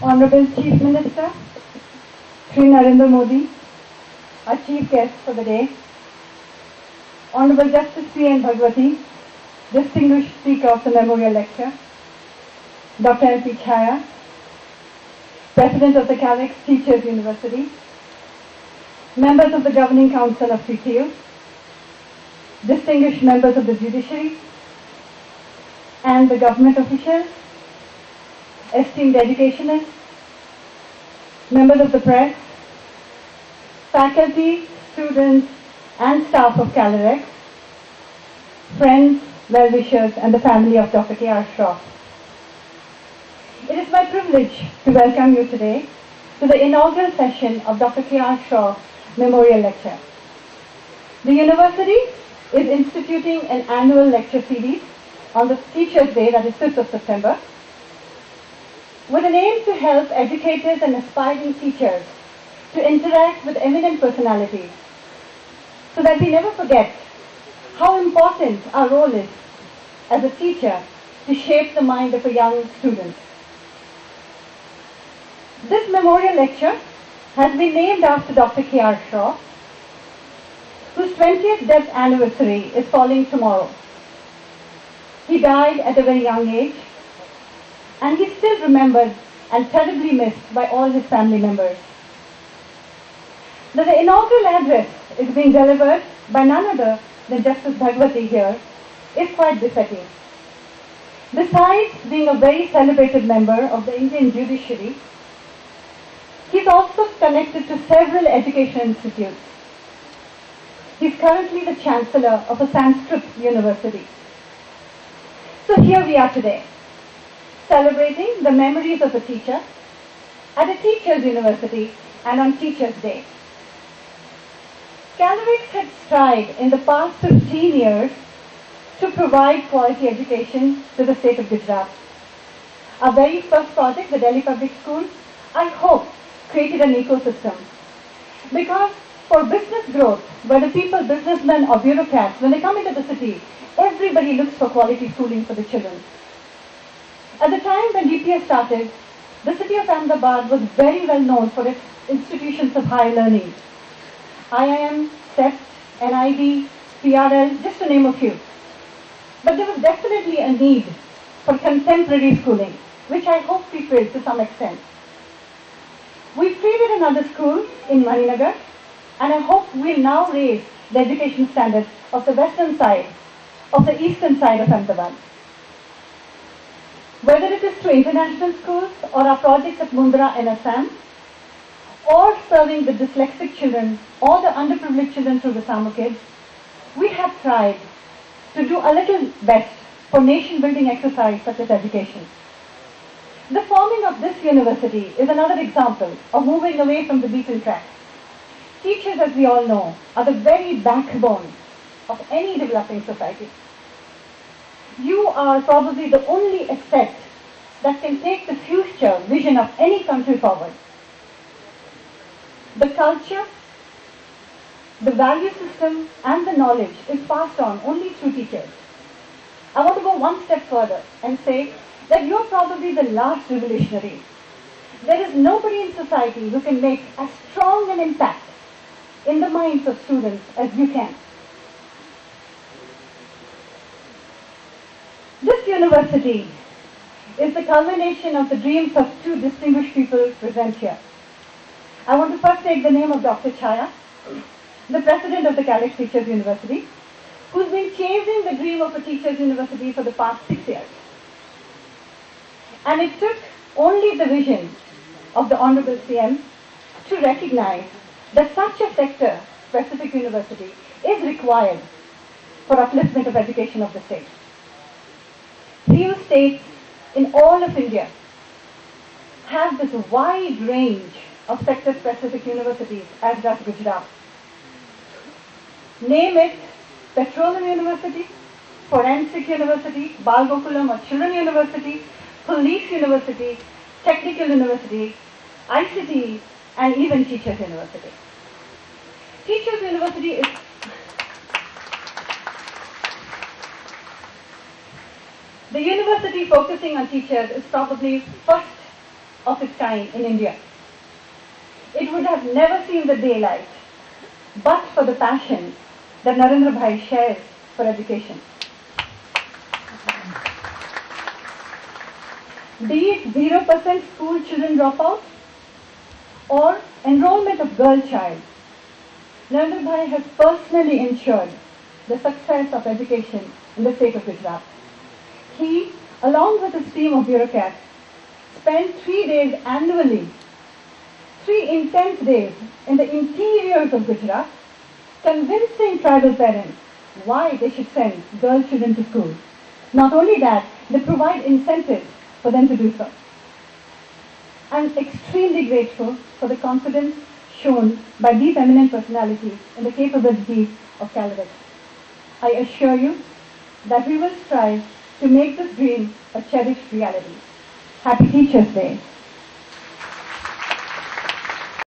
Honorable Chief Minister, Sri Narendra Modi, our chief guest for the day, Honorable Justice P.N. Bhagwati, distinguished speaker of the memorial lecture, Dr. L.P. Chhaya, President of the Calorx Teachers University, members of the Governing Council of CTU, distinguished members of the judiciary and the government officials, esteemed educationists, members of the press, faculty, students and staff of Calorx, friends, well-wishers and the family of Dr. K.R. Shroff. It is my privilege to welcome you today to the inaugural session of Dr. K.R. Shroff Memorial Lecture. The university is instituting an annual lecture series on the Teachers' Day, that is 5th of September, with an aim to help educators and aspiring teachers to interact with eminent personalities so that we never forget how important our role is as a teacher to shape the mind of a young student. This memorial lecture has been named after Dr. K.R. Shroff, whose 20th death anniversary is falling tomorrow. He died at a very young age, and he's still remembered and terribly missed by all his family members. The inaugural address is being delivered by none other than Justice Bhagwati here is quite befitting. Besides being a very celebrated member of the Indian judiciary, he's also connected to several education institutes. He's currently the Chancellor of a Sanskrit university. So here we are today, celebrating the memories of a teacher at a teachers' university and on Teachers' Day. Calorx had strived in the past 15 years to provide quality education to the state of Gujarat. Our very first project, the Delhi Public Schools, I hope created an ecosystem. Because for business growth, whether people, businessmen or bureaucrats, when they come into the city, everybody looks for quality schooling for the children. At the time when DPS started, the city of Ahmedabad was very well known for its institutions of higher learning. IIM, CEPT, NID, PRL, just to name a few. But there was definitely a need for contemporary schooling, which I hope we filled to some extent. We've created another school in Maninagar, and I hope we'll now raise the education standards of the western side, of the eastern side of Ahmedabad. Whether it is through international schools or our projects at Mundra in Assam, or serving the dyslexic children or the underprivileged children through the Samu Kids, we have tried to do a little best for nation-building exercise such as education. The forming of this university is another example of moving away from the beaten track. Teachers, as we all know, are the very backbone of any developing society. You are probably the only asset that can take the future vision of any country forward. The culture, the value system and the knowledge is passed on only through teachers. I want to go one step further and say that you are probably the last revolutionary. There is nobody in society who can make as strong an impact in the minds of students as you can. This university is the culmination of the dreams of two distinguished people present here. I want to first take the name of Dr. Chhaya, the president of the Calorx Teachers University, who's been chasing the dream of a teachers' university for the past 6 years. And it took only the vision of the Honorable CM to recognize that such a sector-specific university is required for upliftment of education of the state. Few states in all of India have this wide range of sector-specific universities as does Gujarat. Name it Petroleum University, Forensic University, Bal Gokulam or Children University, Police University, Technical University, ICT, and even Teachers University. Teachers University is the university focusing on teachers is probably first of its kind in India. It would have never seen the daylight but for the passion that Narendra Bhai shares for education. Be it 0% school children dropout or enrollment of girl child, Narendra Bhai has personally ensured the success of education in the state of Gujarat. He, along with his team of bureaucrats, spent 3 days annually, 3 intense days in the interiors of Gujarat, convincing tribal parents why they should send girl children to school. Not only that, they provide incentives for them to do so. I'm extremely grateful for the confidence shown by these eminent personalities in the capabilities of Calorx. I assure you that we will strive to make this dream a cherished reality. Happy Teachers' Day.